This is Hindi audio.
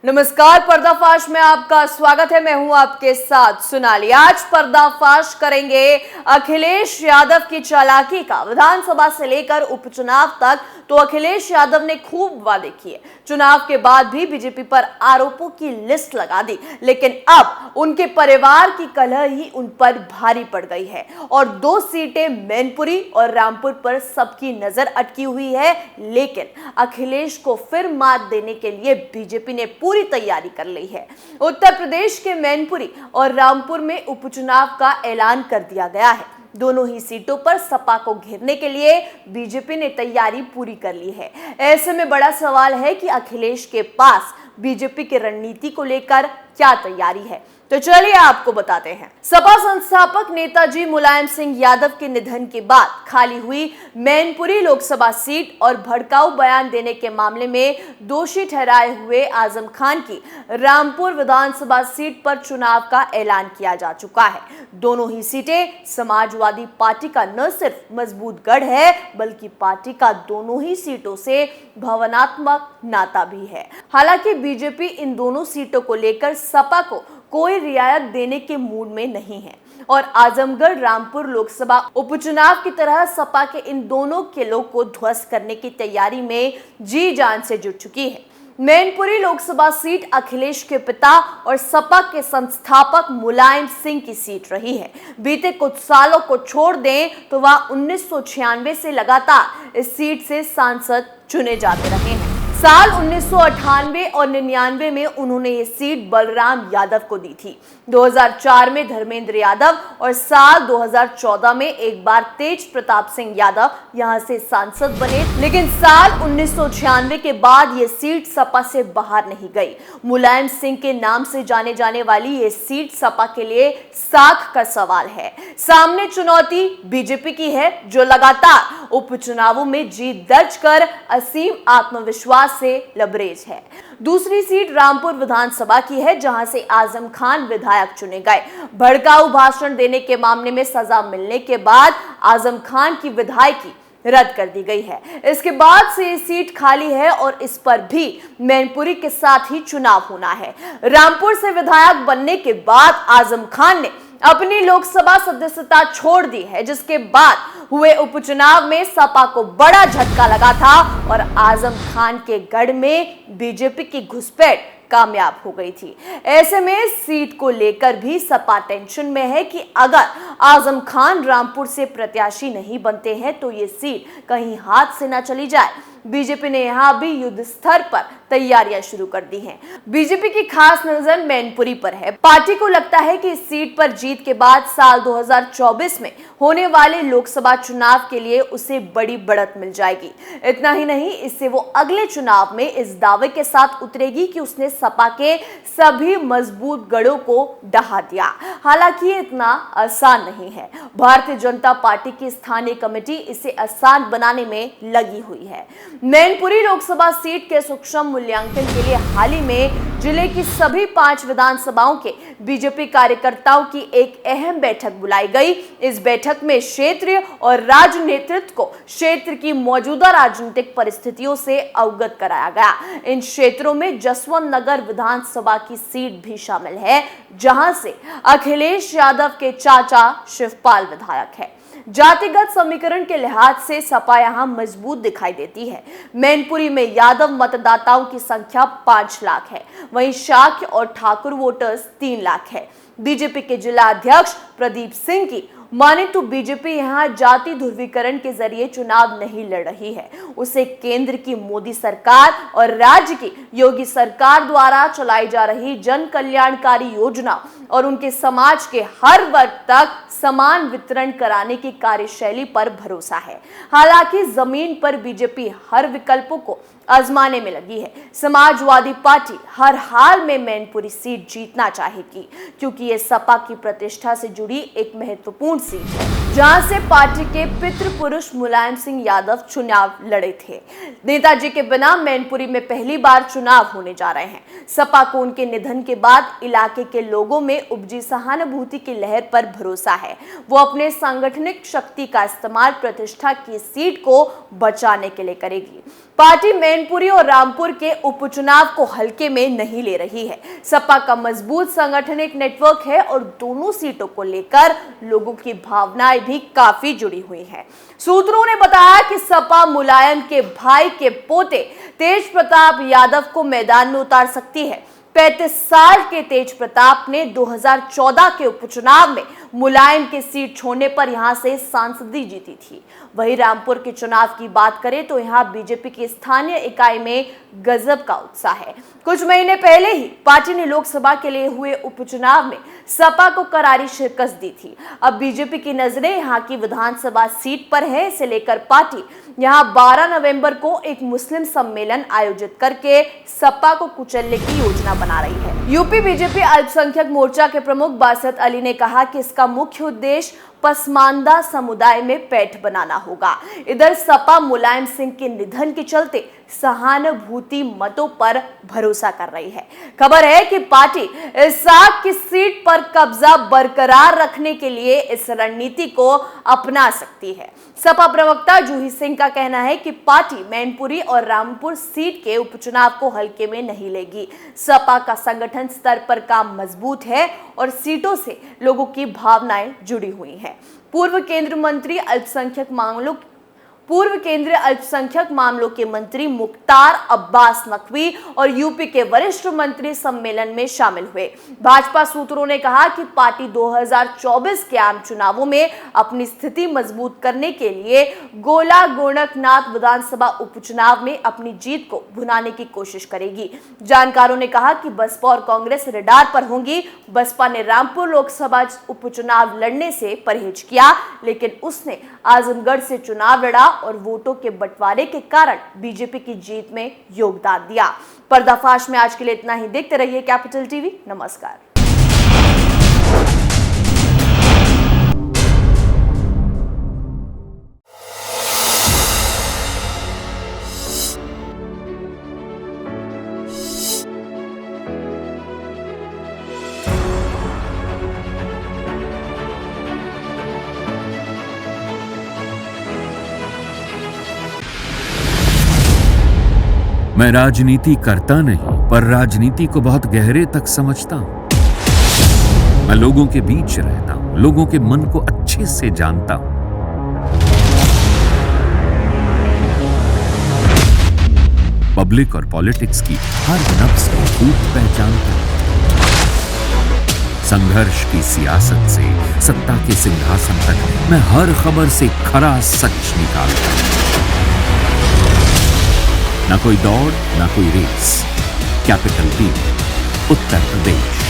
नमस्कार, पर्दाफाश में आपका स्वागत है। मैं हूं आपके साथ सोनाली। आज पर्दाफाश करेंगे अखिलेश यादव की चालाकी का। विधानसभा से लेकर उपचुनाव तक तो अखिलेश यादव ने खूब वादे किए। चुनाव के बाद भी बीजेपी पर आरोपों की लिस्ट लगा दी, लेकिन अब उनके परिवार की कलह ही उन पर भारी पड़ गई है और 2 सीटें मैनपुरी और रामपुर पर सबकी नजर अटकी हुई है। लेकिन अखिलेश को फिर मात देने के लिए बीजेपी ने पूरी तैयारी कर ली है। उत्तर प्रदेश के मैनपुरी और रामपुर में उपचुनाव का ऐलान कर दिया गया है। दोनों ही सीटों पर सपा को घेरने के लिए बीजेपी ने तैयारी पूरी कर ली है। ऐसे में बड़ा सवाल है कि अखिलेश के पास बीजेपी की रणनीति को लेकर क्या तैयारी है। तो चलिए आपको बताते हैं। सपा संस्थापक नेताजी मुलायम सिंह यादव के निधन के बाद खाली हुई मैनपुरी लोकसभा सीट और भड़काऊ बयान देने के मामले में दोषी ठहराए हुए आजम खान की रामपुर विधानसभा सीट पर चुनाव का ऐलान किया जा चुका है। दोनों ही सीटें समाजवादी पार्टी का न सिर्फ मजबूत गढ़ है, बल्कि पार्टी का दोनों ही सीटों से भावनात्मक नाता भी है। हालांकि बीजेपी इन दोनों सीटों को लेकर सपा को कोई रियायत देने के मूड में नहीं है और आजमगढ़ रामपुर लोकसभा उपचुनाव की तरह सपा के इन दोनों किलों को ध्वस्त करने की तैयारी में जी जान से जुट चुकी है। मैनपुरी लोकसभा सीट अखिलेश के पिता और सपा के संस्थापक मुलायम सिंह की सीट रही है। बीते कुछ सालों को छोड़ दें तो वह 1996 से लगातार इस सीट से सांसद चुने जाते रहे हैं। साल 1998 और 99 में उन्होंने ये सीट बलराम यादव को दी थी। 2004 में धर्मेंद्र यादव और साल 2014 में एक बार तेज प्रताप सिंह यादव यहां से सांसद बने, लेकिन साल 1996 के बाद ये सीट सपा से बाहर नहीं गई। मुलायम सिंह के नाम से जाने जाने वाली ये सीट सपा के लिए साख का सवाल है। सामने चुनौती बीजेपी की है, जो लगातार उपचुनावों में जीत दर्ज कर असीम आत्मविश्वास से लबरेज है। दूसरी सीट रामपुर विधानसभा की है, जहां से आजम खान विधायक चुने गए। भड़काऊ भाषण देने के मामले में सजा मिलने के बाद आजम खान की विधायकी रद्द कर दी गई है। इसके बाद से ये सीट खाली है और इस पर भी मैनपुरी के साथ ही चुनाव होना है। रामपुर से विधायक बनने के बाद आजम खान ने अपनी लोकसभा सदस्यता छोड़ दी है, जिसके बाद हुए उपचुनाव में सपा को बड़ा झटका लगा था और आजम खान के गढ़ में बीजेपी की घुसपैठ कामयाब हो गई थी। ऐसे में सीट को लेकर भी सपा टेंशन में है कि अगर आजम खान रामपुर से प्रत्याशी नहीं बनते हैं तो ये सीट कहीं हाथ से ना चली जाए। बीजेपी ने यहां भी युद्ध स्तर पर तैयारियां शुरू कर दी हैं। बीजेपी की खास नजर मैनपुरी पर है। पार्टी को लगता है कि इस सीट पर जीत के बाद साल 2024 में होने वाले लोकसभा चुनाव के लिए उसे बड़ी बढ़त मिल जाएगी। इतना ही नहीं, इससे वो अगले चुनाव में इस दावे के साथ उतरेगी कि उसने सपा के सभी मजबूत गढ़ों को ढहा दिया। हालांकि ये इतना आसान नहीं है। भारतीय जनता पार्टी की स्थानीय कमेटी इसे आसान बनाने में लगी हुई है। मैनपुरी लोकसभा सीट के सूक्ष्म मूल्यांकन के लिए हाल ही में जिले की सभी 5 विधानसभाओं के बीजेपी कार्यकर्ताओं की एक अहम बैठक बुलाई गई। इस बैठक में क्षेत्रीय और राज्य नेतृत्व को क्षेत्र की मौजूदा राजनीतिक परिस्थितियों से अवगत कराया गया। इन क्षेत्रों में जसवंत नगर विधानसभा की सीट भी शामिल है, जहां से अखिलेश यादव के चाचा शिवपाल विधायक है। जातिगत समीकरण के लिहाज से सपा यहां मजबूत दिखाई देती है। मैनपुरी में यादव मतदाताओं की संख्या 5 लाख है, वहीं शाक्य और ठाकुर वोटर्स 3 लाख है। बीजेपी के जिला अध्यक्ष प्रदीप सिंह की माने तो बीजेपी यहां जाति ध्रुवीकरण के जरिए चुनाव नहीं लड़ रही है। उसे केंद्र की मोदी सरकार और राज्य की योगी सरकार द्वारा चलाई जा रही जन कल्याणकारी योजना और उनके समाज के हर वर्ग तक समान वितरण कराने की कार्यशैली पर भरोसा है। हालांकि जमीन पर बीजेपी हर विकल्पों को आजमाने में लगी है। समाजवादी पार्टी हर हाल में मैनपुरी सीट जीतना चाहेगी, क्योंकि ये सपा की प्रतिष्ठा से जुड़ी एक महत्वपूर्ण सीट है, जहां से पार्टी के पितृपुरुष मुलायम सिंह यादव चुनाव लड़े थे। नेताजी के बिना मैनपुरी में पहली बार चुनाव होने जा रहे हैं। सपा को उनके निधन के बाद इलाके के लोगों में में उपजी सहानुभूति की लहर पर भरोसा है। वो अपने सांगठनिक शक्ति का इस्तेमाल प्रतिष्ठा की सीट को बचाने के लिए करेगी। पार्टी मैनपुरी और रामपुर के उपचुनाव को हल्के में नहीं ले रही है। सपा का मजबूत सांगठनिक नेटवर्क है और दोनों सीटों को लेकर लोगों की भावनाएं भी काफी जुड़ी हुई हैं। सूत्रों ने बताया कि सपा मुलायम के भाई के पोते तेज प्रताप यादव को मैदान में उतार सकती है। 35 साल के तेज प्रताप ने 2014 के उपचुनाव में मुलायम की सीट छोड़ने पर यहां से सांसदी जीती थी। वहीं रामपुर के चुनाव की बात करें तो यहां बीजेपी की स्थानीय इकाई में गजब का उत्साह है। कुछ महीने पहले ही पार्टी ने लोकसभा के लिए हुए उपचुनाव में सपा को करारी शिकस्त दी थी। अब बीजेपी की नजरें यहां की विधानसभा सीट पर है। इसे लेकर पार्टी यहां 12 नवंबर को एक मुस्लिम सम्मेलन आयोजित करके सपा को कुचलने की योजना बना रही है। यूपी बीजेपी अल्पसंख्यक मोर्चा के प्रमुख बासत अली ने कहा कि इसका मुख्य उद्देश्य पसमानदा समुदाय में पैठ बनाना होगा। इधर सपा मुलायम सिंह के निधन के चलते सहानुभूति मतों पर भरोसा कर रही है। खबर है कि पार्टी इसाक की सीट पर कब्जा बरकरार रखने के लिए इस रणनीति को अपना सकती है। सपा प्रवक्ता जूही सिंह का कहना है कि पार्टी मैनपुरी और रामपुर सीट के उपचुनाव को हल्के में नहीं लेगी। सपा का संगठन स्तर पर काम मजबूत है और सीटों से लोगों की भावनाएं जुड़ी हुई हैं। पूर्व केंद्रीय अल्पसंख्यक मामलों के मंत्री मुख्तार अब्बास नकवी और यूपी के वरिष्ठ मंत्री सम्मेलन में शामिल हुए। भाजपा सूत्रों ने कहा कि पार्टी 2024 के आम चुनावों में अपनी स्थिति मजबूत करने के लिए गोला गोरखनाथ विधानसभा उपचुनाव में अपनी जीत को भुनाने की कोशिश करेगी। जानकारों ने कहा कि बसपा और कांग्रेस रडार पर होंगी। बसपा ने रामपुर लोकसभा उपचुनाव लड़ने से परहेज किया, लेकिन उसने आजमगढ़ से चुनाव लड़ा और वोटों के बंटवारे के कारण बीजेपी की जीत में योगदान दिया। पर्दाफाश में आज के लिए इतना ही। देखते रहिए कैपिटल टीवी। नमस्कार। मैं राजनीति करता नहीं, पर राजनीति को बहुत गहरे तक समझता हूं। मैं लोगों के बीच रहता हूं, लोगों के मन को अच्छे से जानता हूं। पब्लिक और पॉलिटिक्स की हर नब्ज को खूब पहचानता हूं। संघर्ष की सियासत से सत्ता के सिंहासन तक मैं हर खबर से खरा सच निकालता हूं। ना कोई दौड़, ना कोई race. Capital TV, Uttar Pradesh.